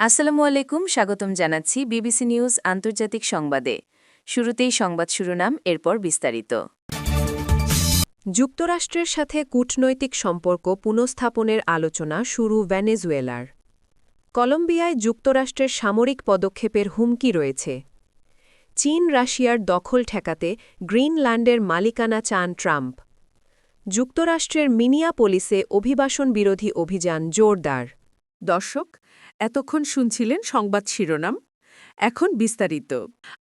আসসালামু আলাইকুম, স্বাগতম জানাচ্ছি বিবিসি নিউজ আন্তর্জাতিক সংবাদে। শুরুতেই সংবাদ শিরোনাম, এরপর বিস্তারিত। যুক্তরাষ্ট্রের সাথে কূটনৈতিক সম্পর্ক পুনঃস্থাপনের আলোচনা শুরু ভেনেজুয়েলার। কলম্বিয়ায় যুক্তরাষ্ট্রের সামরিক পদক্ষেপের হুমকি রয়েছে। চীন রাশিয়ার দখল ঠেকাতে গ্রিনল্যান্ডের মালিকানা চান ট্রাম্প। যুক্তরাষ্ট্রের মিনিয়াপোলিসে অভিবাসন বিরোধী অভিযান জোরদার। দর্শক, এতক্ষণ শুনছিলেন সংবাদ শিরোনাম। এখন বিস্তারিত।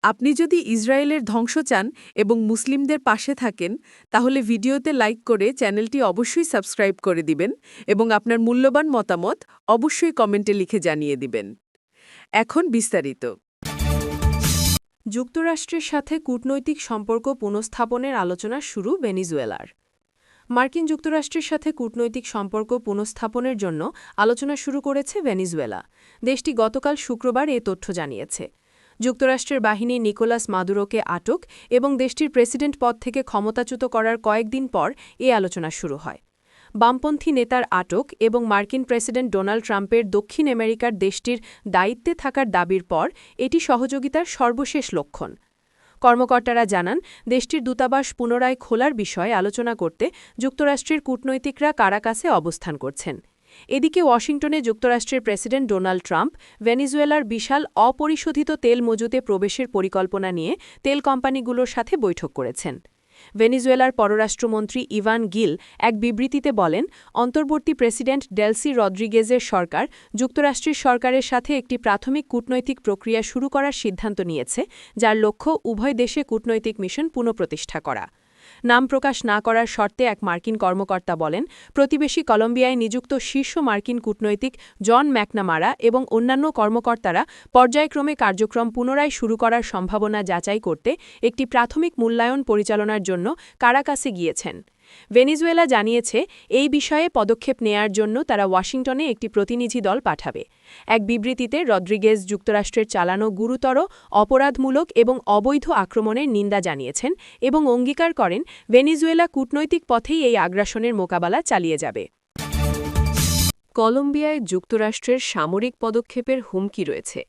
আপনি যদি ইসরায়েলের ধ্বংস চান এবং মুসলিমদের পাশে থাকেন, তাহলে ভিডিওতে লাইক করে চ্যানেলটি অবশ্যই সাবস্ক্রাইব করে দিবেন এবং আপনার মূল্যবান মতামত অবশ্যই কমেন্টে লিখে জানিয়ে দিবেন। এখন বিস্তারিত। যুক্তরাষ্ট্রের সাথে কূটনৈতিক সম্পর্ক পুনঃস্থাপনের আলোচনা শুরু ভেনেজুয়েলার। মার্কিন যুক্তরাষ্ট্রের সাথে কূটনৈতিক সম্পর্ক পুনঃস্থাপনের জন্য আলোচনা শুরু করেছে ভেনেজুয়েলা। দেশটি গতকাল শুক্রবার এ তথ্য জানিয়েছে। যুক্তরাষ্ট্রের বাহিনী নিকোলাস মাদুরোকে আটক এবং দেশটির প্রেসিডেন্ট পদ থেকে ক্ষমতাচ্যুত করার কয়েকদিন পর এ আলোচনা শুরু হয়। বামপন্থী নেতার আটক এবং মার্কিন প্রেসিডেন্ট ডোনাল্ড ট্রাম্পের দক্ষিণ আমেরিকার দেশটির দায়িত্বে থাকার দাবির পর এটি সহযোগিতার সর্বশেষ লক্ষণ। কর্মকর্তারা জানান, দেশটির দূতাবাস পুনরায় খোলার বিষয়ে আলোচনা করতে যুক্তরাষ্ট্রের কূটনৈতিকরা কারাকাসে অবস্থান করছেন। এদিকে ওয়াশিংটনে যুক্তরাষ্ট্রের প্রেসিডেন্ট ডোনাল্ড ট্রাম্প ভেনেজুয়েলার বিশাল অপরিশোধিত তেল মজুতে প্রবেশের পরিকল্পনা নিয়ে তেল কোম্পানিগুলোর সাথে বৈঠক করেছেন। ভেনেজুয়েলার পররাষ্ট্রমন্ত্রী ইভান গিল এক বিবৃতিতে বলেন, অন্তর্বর্তী প্রেসিডেন্ট ডেলসি রদ্রিগেজের সরকার যুক্তরাষ্ট্রের সরকারের সাথে একটি প্রাথমিক কূটনৈতিক প্রক্রিয়া শুরু করার সিদ্ধান্ত নিয়েছে, যার লক্ষ্য উভয় দেশে কূটনৈতিক মিশন পুনঃপ্রতিষ্ঠা করা। নাম প্রকাশ না করার শর্তে এক মার্কিন কর্মকর্তা বলেন, প্রতিবেশী কলম্বিয়ায় নিযুক্ত শীর্ষ মার্কিন কূটনৈতিক জন ম্যাকনামারা এবং অন্যান্য কর্মকর্তারা পর্যায়ক্রমে কার্যক্রম পুনরায় শুরু করার সম্ভাবনা যাচাই করতে একটি প্রাথমিক মূল্যায়ন পরিচালনার জন্য কারাকাসে গিয়েছেন। ভেনেজুয়েলা জানিয়েছে, এই বিষয়ে পদক্ষেপ নেয়ার জন্য তারা ওয়াশিংটনে একটি প্রতিনিধি দল পাঠাবে। এক বিবৃতিতে রদ্রিগেজ যুক্তরাষ্ট্রের চালানো গুরুতর, অপরাধমূলক এবং অবৈধ আক্রমণের নিন্দা জানিয়েছেন এবং অঙ্গীকার করেন, ভেনেজুয়েলা কূটনৈতিক পথেই এই আগ্রাসনের মোকাবেলা চালিয়ে যাবে। কলম্বিয়ায় যুক্তরাষ্ট্রের সামরিক পদক্ষেপের হুমকি রয়েছে।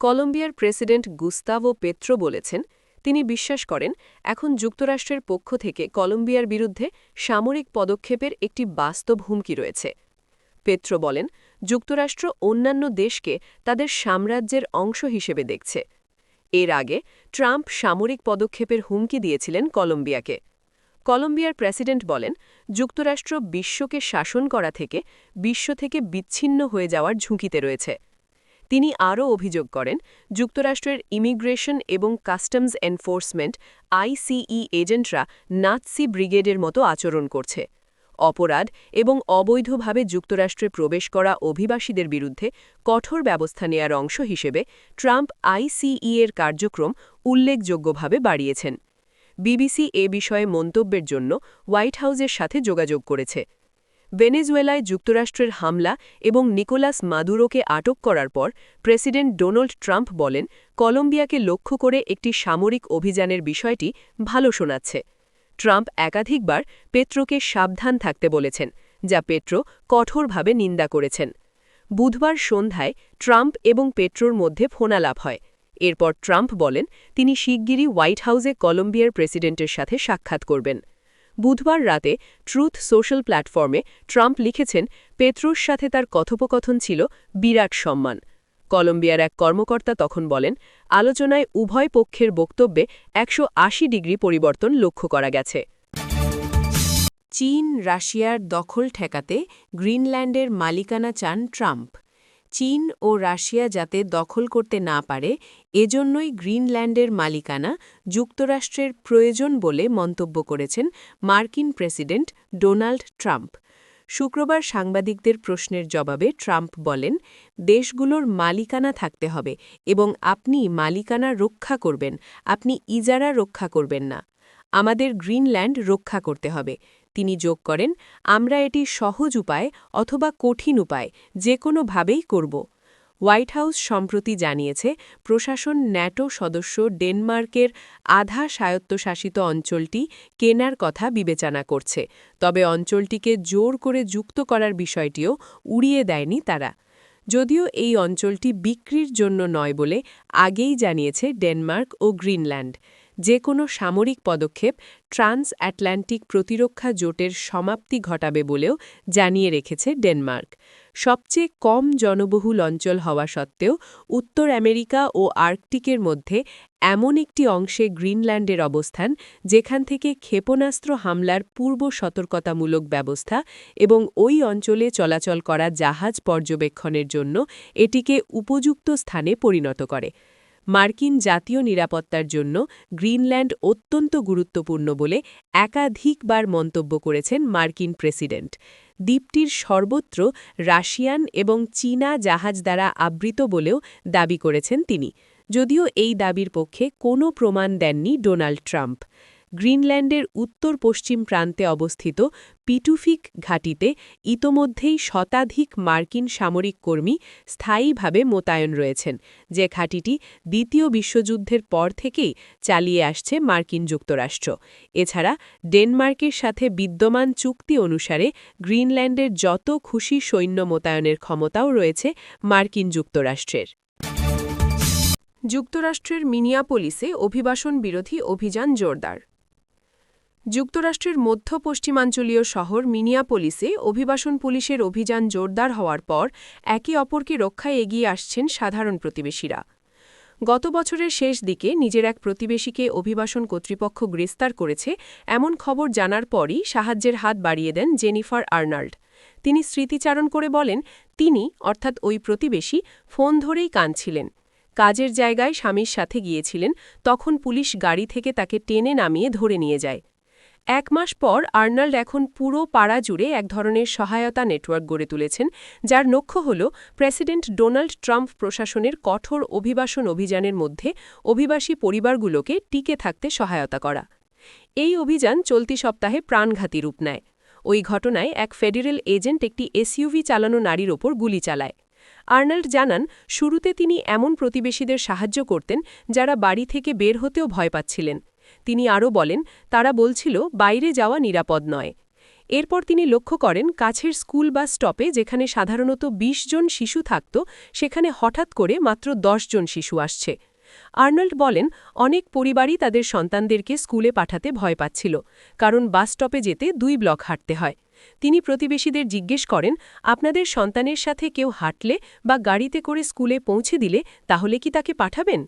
কলম্বিয়ার প্রেসিডেন্ট গুস্তাভো পেত্রো বলেছেন, তিনি বিশ্বাস করেন এখন যুক্তরাষ্ট্রের পক্ষ থেকে কলম্বিয়ার বিরুদ্ধে সামরিক পদক্ষেপের একটি বাস্তব হুমকি রয়েছে। পেত্রো বলেন, যুক্তরাষ্ট্র অন্যান্য দেশকে তাদের সাম্রাজ্যের অংশ হিসেবে দেখছে। এর আগে ট্রাম্প সামরিক পদক্ষেপের হুমকি দিয়েছিলেন কলম্বিয়াকে। কলম্বিয়ার প্রেসিডেন্ট বলেন, যুক্তরাষ্ট্র বিশ্বকে শাসন করা থেকে বিশ্ব থেকে বিচ্ছিন্ন হয়ে যাওয়ার ঝুঁকিতে রয়েছে। তিনি আরও অভিযোগ করেন, যুক্তরাষ্ট্রের ইমিগ্রেশন এবং কাস্টমস এনফোর্সমেন্ট আইসিই এজেন্টরা নাৎসি ব্রিগেডের মতো আচরণ করছে। অপরাধ এবং অবৈধভাবে যুক্তরাষ্ট্রে প্রবেশ করা অভিবাসীদের বিরুদ্ধে কঠোর ব্যবস্থা নেয়ার অংশ হিসেবে ট্রাম্প আইসিই এর কার্যক্রম উল্লেখযোগ্যভাবে বাড়িয়েছেন। বিবিসি এ বিষয়ে মন্তব্যের জন্য হোয়াইট হাউসের সাথে যোগাযোগ করেছে। ভেনেজুয়েলায় যুক্তরাষ্ট্রের হামলা এবং নিকোলাস মাদুরোকে আটক করার পর প্রেসিডেন্ট ডোনাল্ড ট্রাম্প বলেন, কলম্বিয়াকে লক্ষ্য করে একটি সামরিক অভিযানের বিষয়টি ভালো শোনাচ্ছে। ট্রাম্প একাধিকবার পেত্রোকে সাবধান থাকতে বলেছেন, যা পেট্রো কঠোরভাবে নিন্দা করেছেন। বুধবার সন্ধ্যায় ট্রাম্প এবং পেট্রোর মধ্যে ফোনালাপ হয়। এরপর ট্রাম্প বলেন, তিনি শিগগিরই হোয়াইট হাউসে কলম্বিয়ার প্রেসিডেন্টের সাথে সাক্ষাৎ করবেন। বুধবার রাতে ট্রুথ সোশ্যাল প্ল্যাটফর্মে ট্রাম্প লিখেছেন, পেত্রোর সাথে তার কথোপকথন ছিল বিরাট সম্মান। কলম্বিয়ার এক কর্মকর্তা তখন বলেন, আলোচনায় উভয় পক্ষের বক্তব্যে 180 ডিগ্রি পরিবর্তন লক্ষ্য করা গেছে। চীন রাশিয়ার দখল ঠেকাতে গ্রিনল্যান্ডের মালিকানা চান ট্রাম্প। চীন ও রাশিয়া যাতে দখল করতে না পারে, এজন্যই গ্রিনল্যান্ডের মালিকানা যুক্তরাষ্ট্রের প্রয়োজন বলে মন্তব্য করেছেন মার্কিন প্রেসিডেন্ট ডোনাল্ড ট্রাম্প। শুক্রবার সাংবাদিকদের প্রশ্নের জবাবে ট্রাম্প বলেন, দেশগুলোর মালিকানা থাকতে হবে এবং আপনি মালিকানা রক্ষা করবেন, আপনি ইজারা রক্ষা করবেন না। আমাদের গ্রিনল্যান্ড রক্ষা করতে হবে। তিনি যোগ করেন, আমরা এটি সহজ উপায় অথবা কঠিন উপায় যে কোনোভাবেই করব। হোয়াইট হাউস সম্প্রতি জানিয়েছে, প্রশাসন ন্যাটো সদস্য ডেনমার্কের আধা স্বায়ত্তশাসিত অঞ্চলটি কেনার কথা বিবেচনা করছে, তবে অঞ্চলটিকে জোর করে যুক্ত করার বিষয়টিও উড়িয়ে দেয়নি তারা। যদিও এই অঞ্চলটি বিক্রির জন্য নয় বলে আগেই জানিয়েছে ডেনমার্ক ও গ্রিনল্যান্ড। যে কোনো সামরিক পদক্ষেপ ট্রান্স আটলান্টিক প্রতিরক্ষা জোটের সমাপ্তি ঘটাবে বলেও জানিয়ে রেখেছে ডেনমার্ক। সবচেয়ে কম জনবহুল অঞ্চল হওয়া সত্ত্বেও উত্তর আমেরিকা ও আর্কটিকের মধ্যে এমন একটি অংশে গ্রিনল্যান্ডের অবস্থান, যেখান থেকে ক্ষেপণাস্ত্র হামলার পূর্ব সতর্কতামূলক ব্যবস্থা এবং ওই অঞ্চলে চলাচল করা জাহাজ পর্যবেক্ষণের জন্য এটিকে উপযুক্ত স্থানে পরিণত করে। মার্কিন জাতীয় নিরাপত্তার জন্য গ্রিনল্যান্ড অত্যন্ত গুরুত্বপূর্ণ বলে একাধিকবার মন্তব্য করেছেন মার্কিন প্রেসিডেন্ট। দ্বীপটির সর্বত্র রাশিয়ান এবং চীনা জাহাজ দ্বারা আবৃত বলেও দাবি করেছেন তিনি, যদিও এই দাবির পক্ষে কোনো প্রমাণ দেননি ডোনাল্ড ট্রাম্প। গ্রিনল্যান্ডের উত্তর-পশ্চিম প্রান্তে অবস্থিত পিটুফিক ঘাঁটিতে ইতোমধ্যেই শতাধিক মার্কিন সামরিক কর্মী স্থায়ীভাবে মোতায়েন রয়েছেন, যে ঘাঁটিটি দ্বিতীয় বিশ্বযুদ্ধের পর থেকেই চালিয়ে আসছে মার্কিন যুক্তরাষ্ট্র। এছাড়া ডেনমার্কের সাথে বিদ্যমান চুক্তি অনুসারে গ্রিনল্যান্ডের যত খুশি সৈন্য মোতায়েনের ক্ষমতাও রয়েছে মার্কিন যুক্তরাষ্ট্রের। যুক্তরাষ্ট্রের মিনিয়াপোলিসে অভিবাসন বিরোধী অভিযান জোরদার। যুক্তরাষ্ট্রের মধ্য পশ্চিমাঞ্চলীয় শহর মিনিয়াপোলিসে অভিবাসন পুলিশের অভিযান জোরদার হওয়ার পর একে অপরকে রক্ষায় এগিয়ে আসছেন সাধারণ প্রতিবেশীরা। গত বছরের শেষ দিকে নিজের এক প্রতিবেশীকে অভিবাসন কর্তৃপক্ষ গ্রেফতার করেছে এমন খবর জানার পরই সাহায্যের হাত বাড়িয়ে দেন জেনিফার আর্নাল্ড। তিনি স্মৃতিচারণ করে বলেন, তিনি অর্থাৎ ওই প্রতিবেশী ফোন ধরেই কাঁদছিলেন। কাজের জায়গায় স্বামীর সাথে গিয়েছিলেন, তখন পুলিশ গাড়ি থেকে তাকে টেনে নামিয়ে ধরে নিয়ে যায়। 1 মাস পর আর্নাল্ড এখন পুরো পাড়া জুড়ে এক ধরনের সহায়তা নেটওয়ার্ক গড়ে তুলেছেন, যার লক্ষ্য হল প্রেসিডেন্ট ডোনাল্ড ট্রাম্প প্রশাসনের কঠোর অভিবাসন অভিযানের মধ্যে অভিবাসী পরিবারগুলোকে টিকে থাকতে সহায়তা করা। এই অভিযান চলতি সপ্তাহে প্রাণঘাতী রূপ নেয়। ওই ঘটনায় এক ফেডারেল এজেন্ট একটি এসইউভি চালানো নারীর ওপর গুলি চালায়। আর্নাল্ড জানান, শুরুতে তিনি এমন প্রতিবেশীদের সাহায্য করতেন যারা বাড়ি থেকে বের হতেও ভয় পাচ্ছিলেন। তিনি আরও বলেন, তারা বলছিল বাইরে যাওয়া নিরাপদ নয়। এরপর তিনি লক্ষ্য করেন কাছের স্কুল বা স্টপে যেখানে সাধারণত 20 জন শিশু থাকত, সেখানে হঠাৎ করে মাত্র 10 জন শিশু আসছে। আর্নাল্ড বলেন, অনেক পরিবারই তাদের সন্তানদেরকে স্কুলে পাঠাতে ভয় পাচ্ছিল, কারণ বাস স্টপে যেতে 2 ব্লক হাঁটতে হয়। তিনি প্রতিবেশীদের জিজ্ঞেস করেন, আপনাদের সন্তানের সাথে কেউ হাঁটলে বা গাড়িতে করে স্কুলে পৌঁছে দিলে তাহলে কি তাকে পাঠাবেন?